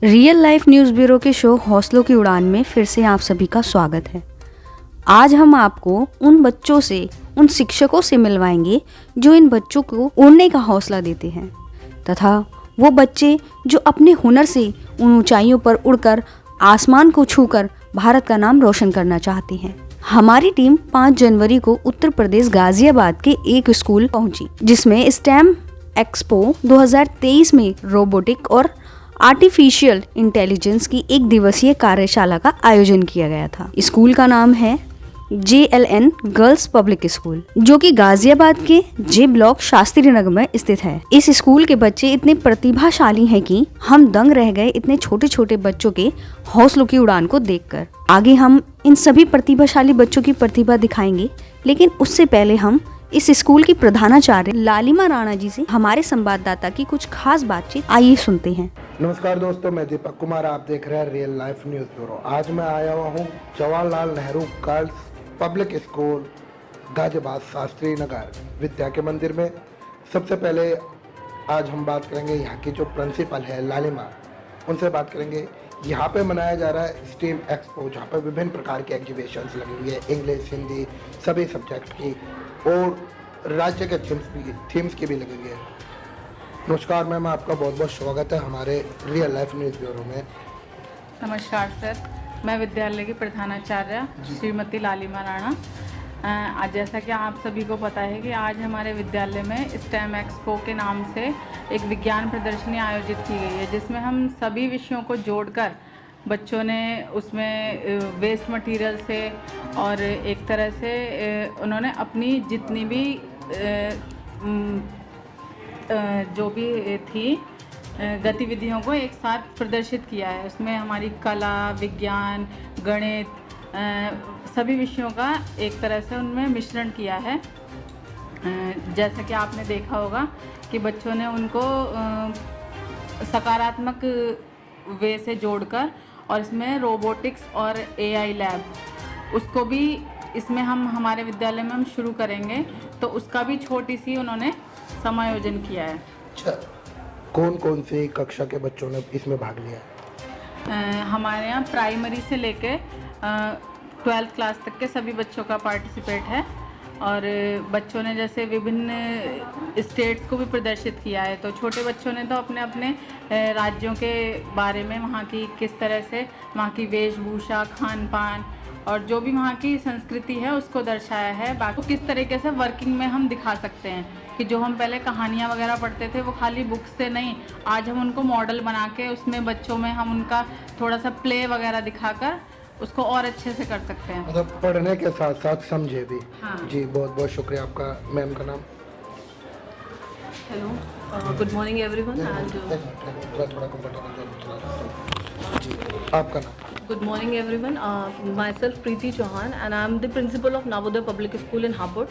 Real life news bureau के show हौसलों की उड़ान में फिर से आप सभी का स्वागत है। आज हम आपको उन बच्चों से, उन शिक्षकों से मिलवाएंगे जो इन बच्चों को उड़ने का हौसला देते हैं तथा वो बच्चे जो अपने हुनर से उन ऊंचाइयों पर उड़कर आसमान को छूकर भारत का नाम रोशन करना चाहते हैं। हमारी टीम 5 जनवरी को उत्तर प्रदेश गाजियाबाद के एक स्कूल पहुंची, जिसमें स्टेम एक्सपो 2023 में रोबोटिक और आर्टिफिशियल इंटेलिजेंस की एक दिवसीय कार्यशाला का आयोजन किया गया था। स्कूल का नाम है JLN गर्ल्स पब्लिक स्कूल, जो कि गाजियाबाद के जे ब्लॉक शास्त्री नगर में स्थित है। इस स्कूल के बच्चे इतने प्रतिभाशाली हैं कि हम दंग रह गए इतने छोटे छोटे बच्चों के हौसलों की उड़ान को देखकर। आगे हम इन सभी प्रतिभाशाली बच्चों की प्रतिभा दिखाएंगे, लेकिन उससे पहले हम इस स्कूल की प्रधानाचार्य लालिमा राणा जी से हमारे संवाददाता की कुछ खास बातचीत आइए सुनते हैं। नमस्कार दोस्तों, मैं दीपक कुमार, आप देख रहे हैं रियल लाइफ न्यूज़ ब्यूरो। आज मैं आया हुआ हूँ Jawaharlal Nehru girls public school Ghaziabad Shastri Nagar विद्या के मंदिर में। सबसे पहले आज हम बात करेंगे यहाँ की जो प्रिंसिपल है लालिमा, उनसे बात करेंगे। यहाँ पे मनाया जा रहा है स्टेम एक्सपो, जहाँ पर विभिन्न प्रकार की एग्जीबिशंस लगी हुई है, इंग्लिश, हिंदी, सभी सब्जेक्ट की, और राज्य के थीम्स की भी लगी हुई है। नमस्कार मैम, आपका बहुत बहुत स्वागत है हमारे रियल लाइफ न्यूज़ ब्यूरो में। नमस्कार सर, मैं विद्यालय की प्रधानाचार्य श्रीमती लालिमा राणा। आज जैसा कि आप सभी को पता है कि आज हमारे विद्यालय में स्टेम एक्सपो के नाम से एक विज्ञान प्रदर्शनी आयोजित की गई है, जिसमें हम सभी विषयों को जोड़कर बच्चों ने उसमें वेस्ट मटेरियल से और एक तरह से उन्होंने अपनी जितनी भी जो भी थी गतिविधियों को एक साथ प्रदर्शित किया है। उसमें हमारी कला, विज्ञान, गणित, सभी विषयों का एक तरह से उनमें मिश्रण किया है। जैसा कि आपने देखा होगा कि बच्चों ने उनको सकारात्मक वे से जोड़कर, और इसमें रोबोटिक्स और AI लैब उसको भी इसमें हम हमारे विद्यालय में हम शुरू करेंगे, तो उसका भी छोटी सी उन्होंने समायोजन किया है। अच्छा, कौन कौन सी कक्षा के बच्चों ने इसमें भाग लिया? हमारे यहाँ प्राइमरी से लेके 12th क्लास तक के सभी बच्चों का पार्टिसिपेट है, और बच्चों ने जैसे विभिन्न स्टेट्स को भी प्रदर्शित किया है। तो छोटे बच्चों ने तो अपने अपने राज्यों के बारे में, वहाँ की किस तरह से वहाँ की वेशभूषा, खान पान और जो भी वहाँ की संस्कृति है उसको दर्शाया है। बाकी किस तरीके से वर्किंग में हम दिखा सकते हैं कि जो हम पहले कहानियाँ वगैरह पढ़ते थे वो खाली बुक्स से नहीं, आज हम उनको मॉडल बना के उसमें बच्चों में हम उनका थोड़ा सा प्ले वगैरह दिखाकर उसको और अच्छे से कर सकते हैं, मतलब पढ़ने के साथ साथ समझे भी। हाँ जी, बहुत बहुत शुक्रिया आपका। मैम का नाम? Hello, good morning everyone, and थोड़ा कंफर्टेबल जी, आपका नाम? good morning everyone. Myself Preeti Chauhan, and I'm the principal of Navodaya Public School in Hapur.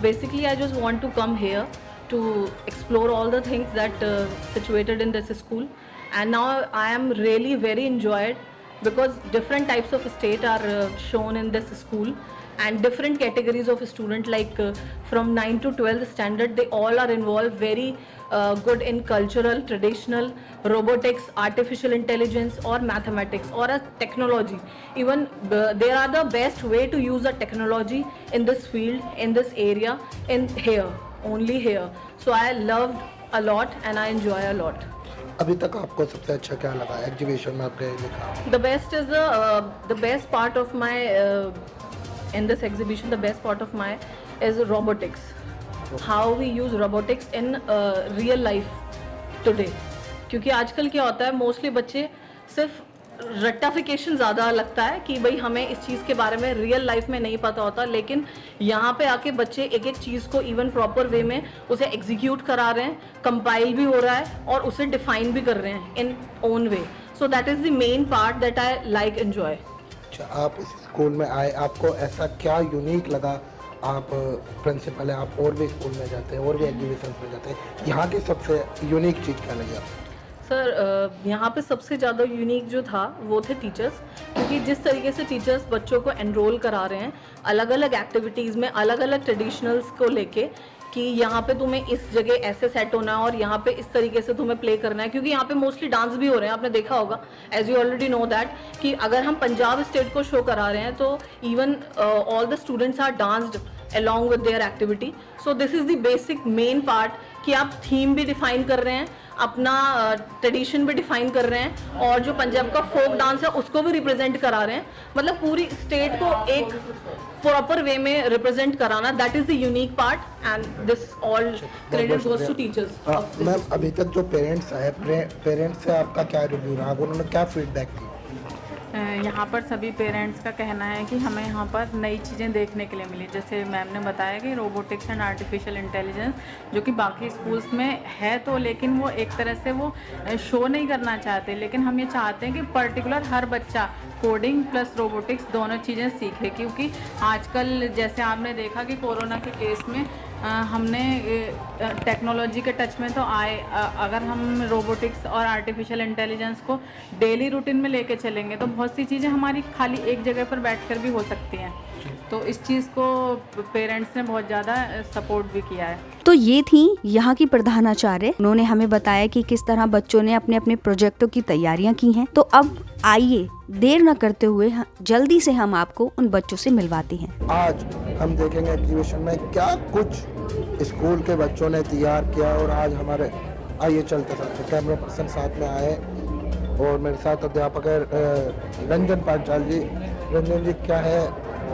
Basically, I just want to come here to explore all the things that situated in this school, and now I am really very enjoyed because different types of state are shown in this school, and different categories of student, like from 9 to 12th standard, they all are involved very good in cultural, traditional, robotics, artificial intelligence or mathematics or a technology. Even they are the best way to use the technology in this field, in this area, in here, only here. So I loved a lot and I enjoy a lot. अभी तक आपको सबसे अच्छा क्या लगा exhibition में आपने देखा? The best is the best part of my in this exhibition, the best part of my is robotics. How we use robotics in real life today. क्योंकि आजकल क्या होता है, मोस्टली बच्चे सिर्फ रट्टाफिकेशन ज़्यादा लगता है कि भाई हमें इस चीज़ के बारे में रियल लाइफ में नहीं पता होता, लेकिन यहाँ पे आके बच्चे एक एक चीज़ को इवन प्रॉपर वे में उसे एग्जीक्यूट करा रहे हैं, कंपाइल भी हो रहा है और उसे डिफाइन भी कर रहे हैं इन own way. So that is the main part that I like enjoy. अच्छा, आप इस स्कूल में आए, आपको ऐसा क्या यूनिक लगा? आप प्रिंसिपल हैं, आप और भी स्कूल में जाते हैं और भी एग्जीबिशन में जाते हैं, यहाँ की सबसे यूनिक चीज़ क्या लगी आपको? सर, यहाँ पे सबसे ज़्यादा यूनिक जो था वो थे टीचर्स, क्योंकि जिस तरीके से टीचर्स बच्चों को एनरोल करा रहे हैं अलग अलग एक्टिविटीज़ में, अलग अलग ट्रेडिशनल्स को लेके, कि यहाँ पे तुम्हें इस जगह ऐसे सेट होना है और यहाँ पे इस तरीके से तुम्हें प्ले करना है, क्योंकि यहाँ पे मोस्टली डांस भी हो रहे हैं, आपने देखा होगा, as you already know that, कि अगर हम पंजाब स्टेट को शो करा रहे हैं तो even all the students are danced along with their activity. So this is the basic main part कि आप थीम भी डिफाइन कर रहे हैं, अपना ट्रेडिशन भी डिफाइन कर रहे हैं और जो पंजाब का फोक डांस है उसको भी रिप्रेजेंट करा रहे हैं, मतलब पूरी स्टेट को एक प्रॉपर वे में रिप्रेजेंट कराना, that is the unique part and this all credit goes to teachers. Ma'am, अभी तक जो पेरेंट्स आए, पेरेंट्स से आपका क्या रिव्यू रहा, उन्होंने क्या फीडबैक दी? यहाँ पर सभी पेरेंट्स का कहना है कि हमें यहाँ पर नई चीज़ें देखने के लिए मिली, जैसे मैम ने बताया कि रोबोटिक्स एंड आर्टिफिशियल इंटेलिजेंस जो कि बाकी स्कूल्स में है तो, लेकिन वो एक तरह से वो शो नहीं करना चाहते, लेकिन हम ये चाहते हैं कि पर्टिकुलर हर बच्चा कोडिंग प्लस रोबोटिक्स दोनों चीज़ें सीखे, क्योंकि आजकल जैसे आपने देखा कि कोरोना के केस में हमने टेक्नोलॉजी के टच में तो आए, अगर हम रोबोटिक्स और आर्टिफिशियल इंटेलिजेंस को डेली रूटीन में लेके चलेंगे तो बहुत सी चीज़ें हमारी खाली एक जगह पर बैठकर भी हो सकती हैं, तो इस चीज़ को पेरेंट्स ने बहुत ज़्यादा सपोर्ट भी किया है। तो ये थी यहाँ की प्रधानाचार्य, उन्होंने हमें बताया कि किस तरह बच्चों ने अपने अपने प्रोजेक्टों की तैयारियां की हैं। तो अब आइए देर न करते हुए जल्दी से हम आपको उन बच्चों से मिलवाते हैं। आज हम देखेंगे एग्जीबिशन में क्या कुछ स्कूल के बच्चों ने तैयार किया, और आज हमारे आइए चलते चलते कैमरा पर्सन साथ में आए और मेरे साथ अध्यापक है रंजन पांचाल जी। रंजन जी, क्या है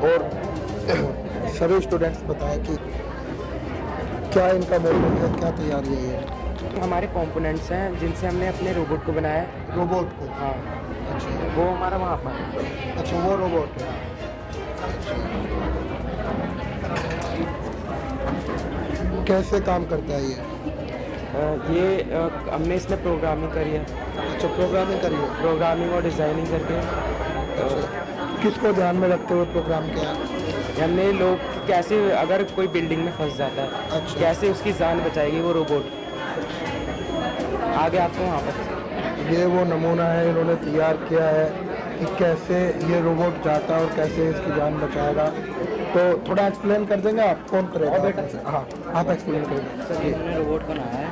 और सभी स्टूडेंट्स बताएं कि क्या इनका मोटिव है, क्या तैयारी है ये? हमारे कंपोनेंट्स हैं जिनसे हमने अपने रोबोट को बनाया है। रोबोट को? हाँ, अच्छा, वो हमारा वहाँ पर है। अच्छा, वो रोबोट है। कैसे काम करता है ये? हमने इसमें प्रोग्रामिंग करी है। अच्छा, प्रोग्रामिंग करी है। प्रोग्रामिंग और डिज़ाइनिंग करके अच्छा, किसको ध्यान में रखते हुए प्रोग्राम किया? हमने लोग कैसे, अगर कोई बिल्डिंग में फंस जाता है, अच्छा, कैसे उसकी जान बचाएगी वो रोबोट। आगे आपको वहाँ पर ये वो नमूना है इन्होंने तैयार किया है कि कैसे ये रोबोट जाता है और कैसे इसकी जान बचाएगा। तो थोड़ा एक्सप्लेन कर देंगे आप? कौन करेगा? हाँ, आप एक्सप्लेन करेंगे। सर, ये हमने रोबोट बनाया है,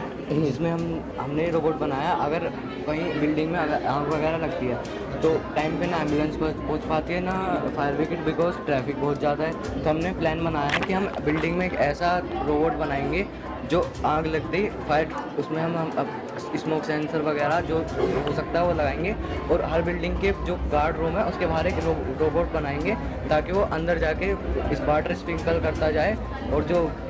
इसमें हमने रोबोट बनाया, अगर कहीं बिल्डिंग में अगर आग वगैरह लगती है तो टाइम पे ना एम्बुलेंस पहुंच पाती है ना फायर ब्रिगेड, बिकॉज ट्रैफिक बहुत ज़्यादा है। तो हमने प्लान बनाया है कि हम बिल्डिंग में एक ऐसा रोबोट बनाएंगे जो आग लगती फायर, उसमें हम अब स्मोक सेंसर वगैरह जो हो सकता है वो लगाएंगे, और हर बिल्डिंग के जो गार्ड रूम है उसके बाहर एक रोबोट बनाएंगे ताकि वो अंदर जाके इस वाटर स्प्रिंकल करता जाए और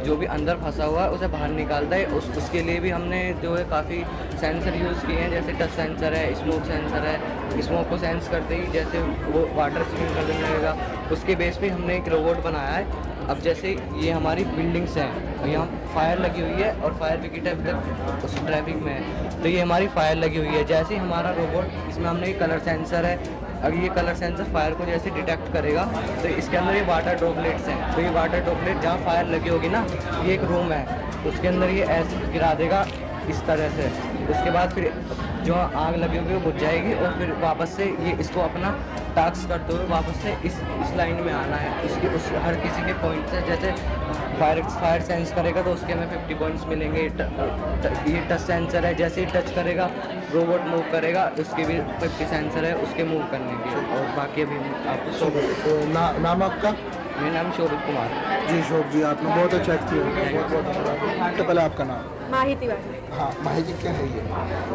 जो भी अंदर फंसा हुआ है उसे बाहर निकालता है। उसके लिए भी हमने जो है काफ़ी सेंसर यूज़ किए हैं, जैसे टच सेंसर है, स्मोक सेंसर है, स्मोक को सेंस करते ही जैसे वो वाटर स्प्रिंकल करने लगेगा, उसके बेस पे हमने एक रोबोट बनाया है। अब जैसे ये हमारी बिल्डिंग्स हैं और यहाँ फायर लगी हुई है और फायर ब्रिगेड अभी तक उस ट्रैफिक में है, तो ये हमारी फायर लगी हुई है। जैसे ही हमारा रोबोट, इसमें हमने कलर सेंसर है, अगर ये कलर सेंसर फायर को जैसे डिटेक्ट करेगा तो इसके अंदर ये वाटर ड्रॉपलेट्स हैं, तो ये वाटर ड्रॉपलेट जहाँ फायर लगी होगी ना, ये एक रूम है, तो उसके अंदर ये ऐसे गिरा देगा इस तरह से। उसके बाद फिर जो आग लगी होगी वो बुझ जाएगी और फिर वापस से ये इसको अपना टास्क करते हुए वापस से इस लाइन में आना है। इसके उस हर किसी के पॉइंट से, जैसे फायर सेंस करेगा तो उसके हमें 50 पॉइंट्स मिलेंगे। ये टच सेंसर है, जैसे ही टच करेगा रोबोट मूव करेगा, उसके भी 50 सेंसर है उसके मूव करने के। और बाकी अभी आपको तो नाम आपका? मेरा नाम शोभित कुमार। जी शोभ जी, आपने बहुत अच्छा एक्सपीरियंस किया, बहुत बहुत अच्छा। तो पहले आपका नाम? माही तिवारी। हाँ, माही जी, क्या है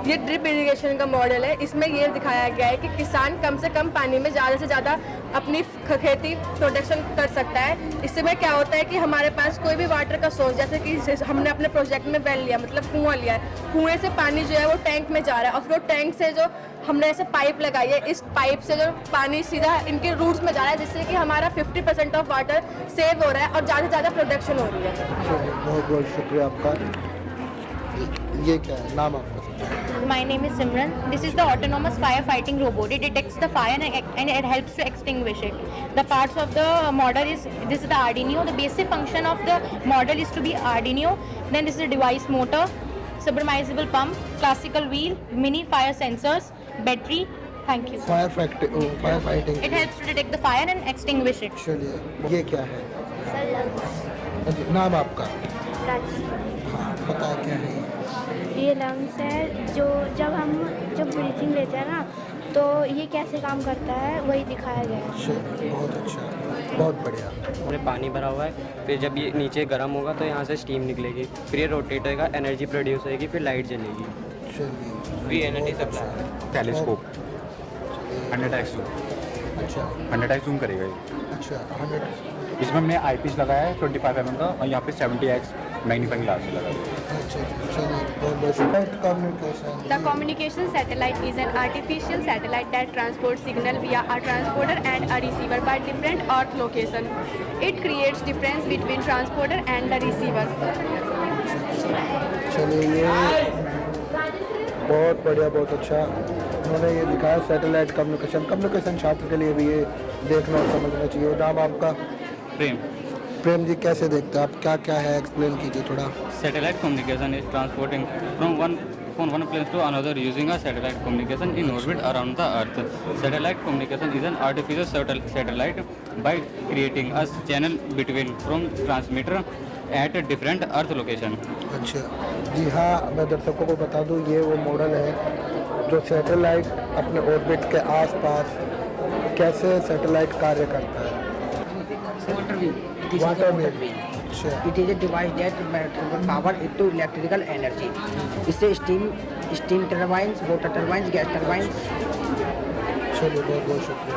ये ड्रिप इरिगेशन का मॉडल है। इसमें ये दिखाया गया है कि किसान कम से कम पानी में ज़्यादा से ज़्यादा अपनी खेती प्रोडक्शन कर सकता है। इसमें क्या होता है कि हमारे पास कोई भी वाटर का सोर्स, जैसे कि हमने अपने प्रोजेक्ट में वेल लिया, मतलब कुआं लिया है, कुएं से पानी जो है वो टैंक में जा रहा है और फिर वो टैंक से जो हमने ऐसे पाइप लगाई है, इस पाइप से जो पानी सीधा इनके रूट्स में जा रहा है, जिससे कि हमारा 50% ऑफ वाटर सेव हो रहा है और ज़्यादा से ज़्यादा प्रोडक्शन हो रही है। बहुत बहुत शुक्रिया आपका। ये क्या है, नाम आपका? My name is Simran. This is the autonomous firefighting robot. It detects the fire and it helps to extinguish it. The parts of the model is, this is the Arduino. The basic function of the model is to be Arduino. Then this is a device motor, submersible pump, classical wheel, mini fire sensors, battery. Thank you. Fire fighting. It helps to detect the fire and extinguish it. चलिए, ये क्या है? नाम आपका? प्राची। हाँ पता क्या है ये लंग्स है जो जब ब्रीथिंग लेते हैं ना तो ये कैसे काम करता है वही दिखाया गया है। चलिए बहुत अच्छा, बहुत बढ़िया। में पानी भरा हुआ है, फिर जब ये नीचे गर्म होगा तो यहाँ से स्टीम निकलेगी, फिर ये रोटेट होएगा, एनर्जी प्रोड्यूस होएगी, फिर लाइट जलेगी। चलिए free energy supply. Telescope 100x zoom, अच्छा 100x जूम करेगा ये। अच्छा 100। इसमें हमने आई पीस लगाया है 25 mm का, और यहाँ पे 70x मैग्नीफाइंग ग्लास लगा है। अच्छा चलिए बहुत बहुत शुक्रिया। Communication The communication satellite is an artificial satellite that transports signal via a transporter and a receiver by different earth location. It creates difference between transporter and the receiver. चलिए ये बहुत बढ़िया, बहुत अच्छा उन्होंने ये दिखाया। सैटेलाइट कम्युनिकेशन छात्र के लिए भी ये देखना और समझना चाहिए। नाम आपका? प्रेम। प्रेम जी कैसे देखते हैं आप, क्या क्या है एक्सप्लेन कीजिए थोड़ा। Satellite communication is transporting from one place to another using a satellite communication in orbit around the Earth. Satellite communication is an artificial satellite by creating a channel between from transmitter at different Earth location. अच्छा जी हाँ, मैं दर्शकों को बता दूँ ये वो model है जो सैटेलाइट अपने ऑर्बिट के आसपास कैसे सैटेलाइट कार्य करता है। Water wave. अच्छा It is a device that converts power into electrical energy. इससे steam turbines, water turbines, gas turbines। चलिए बहुत बहुत शुक्रिया।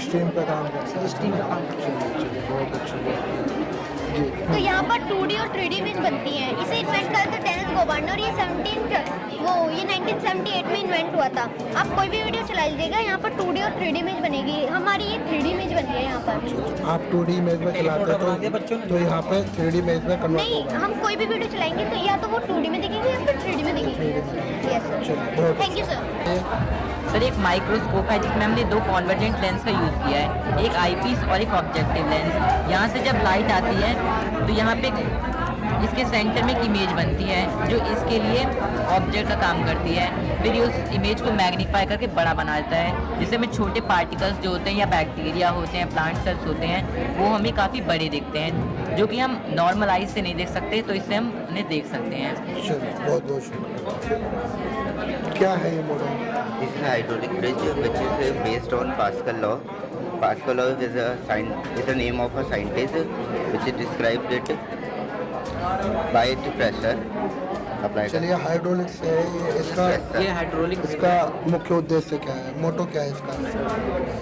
स्टीम पे काम करता है। स्टीम का काम चलिए बहुत अच्छा जी। तो यहाँ पर 2D और 3D इमेज बनती है। इसे इन्वेंट करे थे टेनिस गोबार्ड और ये 1978 में इन्वेंट हुआ था। आप कोई भी वीडियो चला लीजिएगा, यहाँ पर 2D और 3D इमेज बनेगी। हमारी ये 3D इमेज बन रही है यहाँ पर। आप 2D इमेज में चलाते हैं तो यहाँ पे 3D इमेज में कन्वर्ट नहीं, हम कोई भी वीडियो चलाएंगे तो या तो वो 2D में दिखेगी या फिर 3D में दिखेगी। Yes sir, thank you sir. Sir एक माइक्रोस्कोप है जिसमें हमने दो कॉन्वर्जेंट लेंस का यूज़ किया है, एक आईपीस और एक ऑब्जेक्टिव लेंस। यहाँ से जब लाइट आती है तो यहाँ पे इसके सेंटर में एक इमेज बनती है जो इसके लिए ऑब्जेक्ट का काम करती है। फिर ये उस इमेज को मैग्नीफाई करके बड़ा बना देता है, जिससे हमें छोटे पार्टिकल्स जो होते हैं या बैक्टीरिया होते हैं, प्लांट सेल्स होते हैं, वो हमें काफ़ी बड़े दिखते हैं जो कि हम नॉर्मल आइज से नहीं देख सकते, तो इससे हम उन्हें देख सकते हैं। बहुत बहुत शुक्रिया। क्या है ये model? This is a hydraulic bridge which is based on Pascal law. Pascal law is the name of a scientist which described it by the pressure applied. चलिए हाइड्रोलिक से ये हाइड्रोलिक इसका मुख्य उद्देश्य क्या है, मोटो क्या है इसका?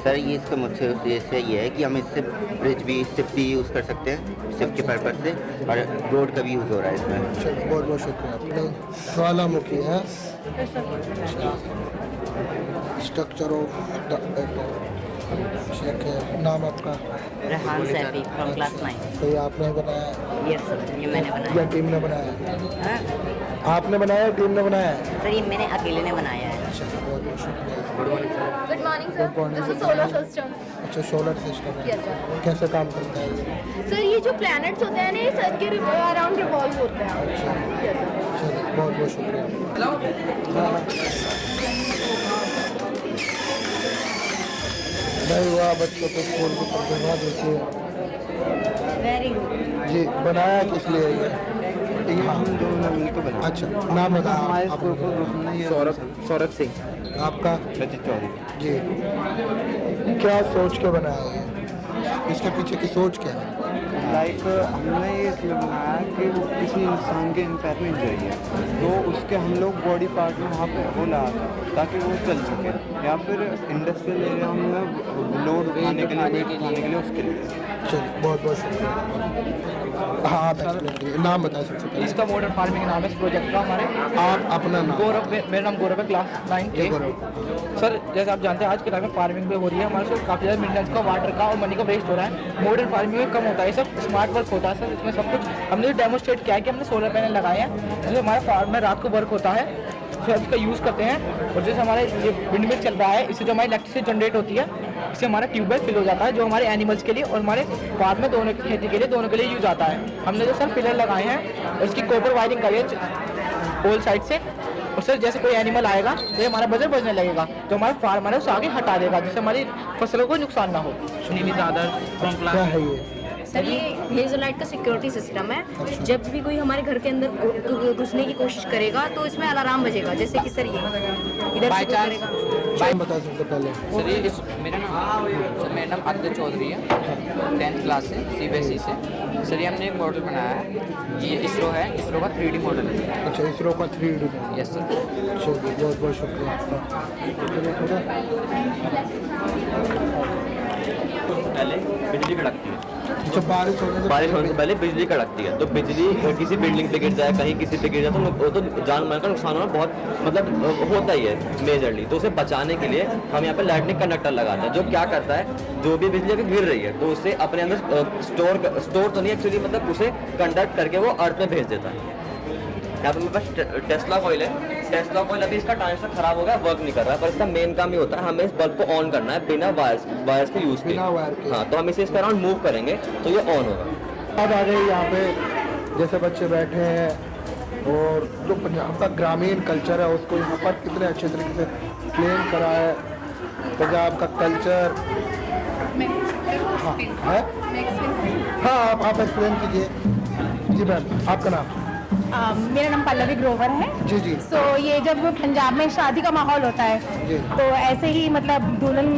सर ये इसका मुख्य उद्देश्य ये है कि हम इससे ब्रिज भी शिप भी यूज़ कर सकते हैं, शिप के पर्पज से, और रोड का भी यूज़ हो रहा है इसमें। चलिए बहुत बहुत शुक्रिया। ज्वालामुखी है स्ट्रक्चर ऑफ द एटम। ठीक है, नाम आपका? Rehan Saifi from class 9। तो ये आपने बनाया? यस सर, ये मैंने बनाया। या टीम ने बनाया? आपने बनाया, टीम ने बनाया? सर ये मैंने अकेले ने बनाया है। अच्छा बहुत बहुत शुक्रिया। Good morning sir. This is solar system. अच्छा सोलर सिस्टम है। Yes sir. कैसे काम करता है ये? सर ये जो प्लैनेट्स होते हैं ना ये सन के अराउंड रिवॉल्व होते हैं। अच्छा Yes sir. चलिए बहुत बहुत शुक्रिया। नहीं हुआ बच्चों को स्कूल की प्रतिभा देखिए। Very good. जी बनाया किस लिए ये? हम दोनों मिलकर बनाए। अच्छा नाम बताओ। हमारे स्कूल को ग्रुप में सौरभ सिंह। आपका? रजित चौधरी। जी क्या सोच के बनाया ये, इसके पीछे की सोच क्या है? लाइक हमने ये इसलिए बनाया कि वो किसी इंसान के इम्पेयरमेंट जो है तो उसके हम लोग बॉडी पार्ट में वहाँ पे वो लगा ताकि वो चल सके, या फिर इंडस्ट्रियल एरिया में लोड उठाने के लिए, वेट उठाने के लिए, उसके लिए। चलिए बहुत बहुत शुक्रिया। हाँ आप एक्सप्लेन करिए, नाम बताएं सबसे पहले। इसका मॉडर्न फार्मिंग नाम है इस प्रोजेक्ट का हमारे। आप अपना नाम? गौरव, मेरा नाम गौरव है, क्लास 9 के। सर जैसे आप जानते हैं आज के टाइम में फार्मिंग पे हो रही है, हमारे से काफ़ी ज़्यादा मिनरल्स का, वाटर का और मनी का वेस्ट हो रहा है। मॉडर्न फार्मिंग में कम होता है, सब स्मार्ट वर्क होता है सर। इसमें सब कुछ हमने जो डेमोस्ट्रेट किया है कि हमने सोलर पैनल लगाए हैं जिससे हमारे फार्म में रात को वर्क होता है, फिर इसका यूज़ करते हैं। और जैसे हमारे ये विंड मिल चल रहा है, इससे जो हमारी इलेक्ट्रिसिटी जनरेट होती है, इससे हमारा ट्यूबवेल फिल हो जाता है जो हमारे एनिमल्स के लिए और हमारे फार्म में दोनों की खेती के लिए, दोनों के लिए यूज़ आता है। हमने जो सर पिलर लगाए हैं और इसकी कॉपर वायरिंग करी है ऑल साइड से, और सर जैसे कोई एनिमल आएगा तो हमारा बजट बचने लगेगा, तो हमारा फार्मर है उसे आगे हटा देगा, जिससे हमारी फसलों को नुकसान ना हो। क्या है ये? सर ये हेजलाइट का सिक्योरिटी सिस्टम है। जब भी कोई हमारे घर के अंदर घुसने की कोशिश करेगा तो इसमें अलार्म बजेगा, जैसे कि सर ये इधर से कोई करेगा। बता सकते पहले सर ये मेरा नाम आदित्य चौधरी है, 10th क्लास से CBSE से। सर ये हमने एक मॉडल बनाया है, ये इसरो है, इसरो का 3D मॉडल है। अच्छा, इसरो का 3D? Yes sir. चलिए, बहुत बहुत शुक्रिया आपका। पहले बिजली कड़कती है। अच्छा, बारिश होने से पहले बिजली कड़कती है, तो बिजली किसी बिल्डिंग पे गिर जाए, कहीं किसी पे गिर जाए तो वो तो जान माल का नुकसान होना बहुत मतलब होता ही है मेजरली। तो उसे बचाने के लिए हम यहाँ पे लाइटनिंग कंडक्टर लगाते हैं, जो क्या करता है, जो भी बिजली अगर गिर रही है तो उसे अपने अंदर स्टोर तो नहीं एक्चुअली, मतलब उसे कंडक्ट करके वो अर्थ में भेज देता है। यहाँ पे मेरे पास टेस्ला कॉइल है। टेस्ला कॉइल अभी इसका ट्रांजिस्टर खराब हो गया, वर्क नहीं कर रहा है, पर इसका मेन काम ये होता है हमें इस बल्ब को ऑन करना है बिना वायर्स के यूज़ के। हाँ, तो हम इसे इसके अराउंड मूव करेंगे तो ये ऑन होगा। अब आ गए यहाँ पे जैसे बच्चे बैठे हैं और जो पंजाब का ग्रामीण कल्चर है उसको यहाँ पर कितने अच्छे तरीके से एक्सप्लेन करा है। पंजाब का कल्चर हाँ आप एक्सप्लेन कीजिए। जी मैम, आपका नाम? मेरा नाम पल्लवी ग्रोवर है। जी जी। सो ये जब पंजाब में शादी का माहौल होता है जी, तो ऐसे ही मतलब दुल्हन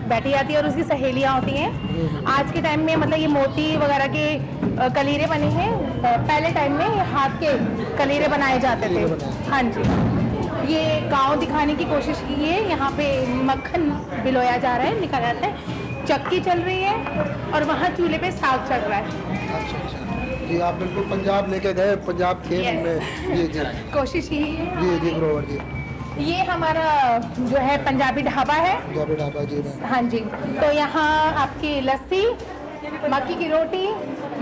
बैठी जाती है और उसकी सहेलियाँ होती हैं। आज के टाइम में मतलब ये मोती वगैरह के कलीरे बने हैं, पहले टाइम में हाथ के कलीरे बनाए जाते थे। हाँ जी, ये गांव दिखाने की कोशिश की है। यहाँ पे मक्खन बिलोया जा रहा है, निकाला जाता है, चक्की चल रही है और वहाँ चूल्हे पे साग चल रहा है। अच्छा अच्छा जी, आप बिल्कुल पंजाब लेके गए, पंजाब के में जी जी कोशिश की जी जी ग्रोवर जी। ये हमारा जो है पंजाबी ढाबा है। पंजाबी ढाबा जी में। हाँ जी, तो यहाँ आपकी लस्सी, मक्की की रोटी,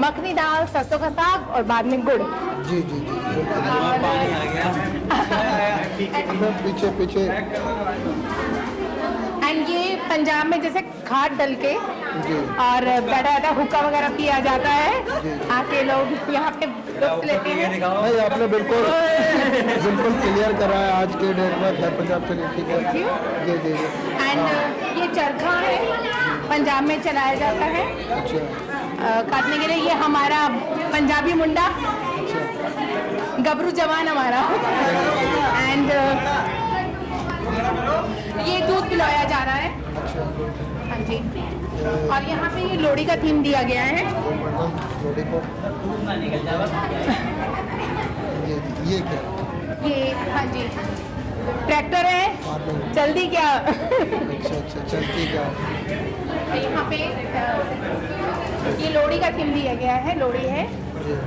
मखनी दाल, सरसों का साग और बाद में गुड़। जी जी जी, पीछे पीछे। एंड ये पंजाब में जैसे खाट डल के और बैठा हुक्का वगैरह पिया जाता है, आके लोग यहाँ पे लुत्फ लेते हैं। नहीं, आपने बिल्कुल बिल्कुल क्लियर करा है आज के डेट में पंजाब से। ठीक है जी जी जी। एंड ये चरखा है, पंजाब में चलाया जाता है काटने के लिए। ये हमारा पंजाबी मुंडा, गबरू जवान हमारा। एंड ये दूध पिलाया जा रहा है। हाँ जी, और यहाँ पे ये लोहड़ी का थीम दिया गया है। ये क्या? ये हाँ जी ट्रैक्टर है, जल्दी क्या। अच्छा अच्छा, चलती क्या? यहाँ पे ये लोहड़ी का थीम दिया गया है। लोहड़ी है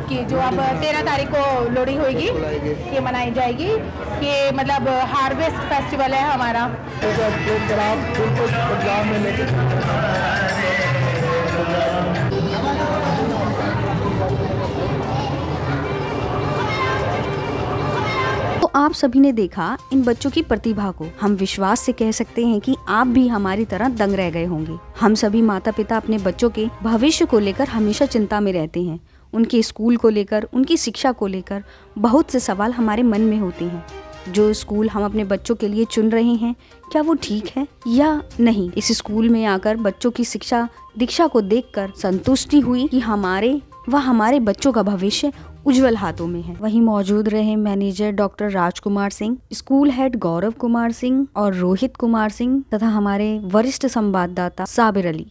कि जो अब 13 तारीख को लोहड़ी होगी, ये मनाई जाएगी। ये मतलब हार्वेस्ट फेस्टिवल है हमारा। बिल्कुल पंजाब में लेके तो आप सभी ने देखा इन बच्चों की प्रतिभा को। हम विश्वास से कह सकते हैं कि आप भी हमारी तरह दंग रह गए होंगे। हम सभी माता पिता अपने बच्चों के भविष्य को लेकर हमेशा चिंता में रहते हैं। उनके स्कूल को लेकर, उनकी शिक्षा को लेकर बहुत से सवाल हमारे मन में होते हैं। जो स्कूल हम अपने बच्चों के लिए चुन रहे हैं, क्या वो ठीक है या नहीं? इस स्कूल में आकर बच्चों की शिक्षा दीक्षा को देखकर संतुष्टि हुई कि हमारे बच्चों का भविष्य उज्जवल हाथों में है। वहीं मौजूद रहे manager doctor Rajkumar Singh, school head Gaurav Kumar Singh और रोहित कुमार सिंह तथा हमारे वरिष्ठ संवाददाता साबिर अली।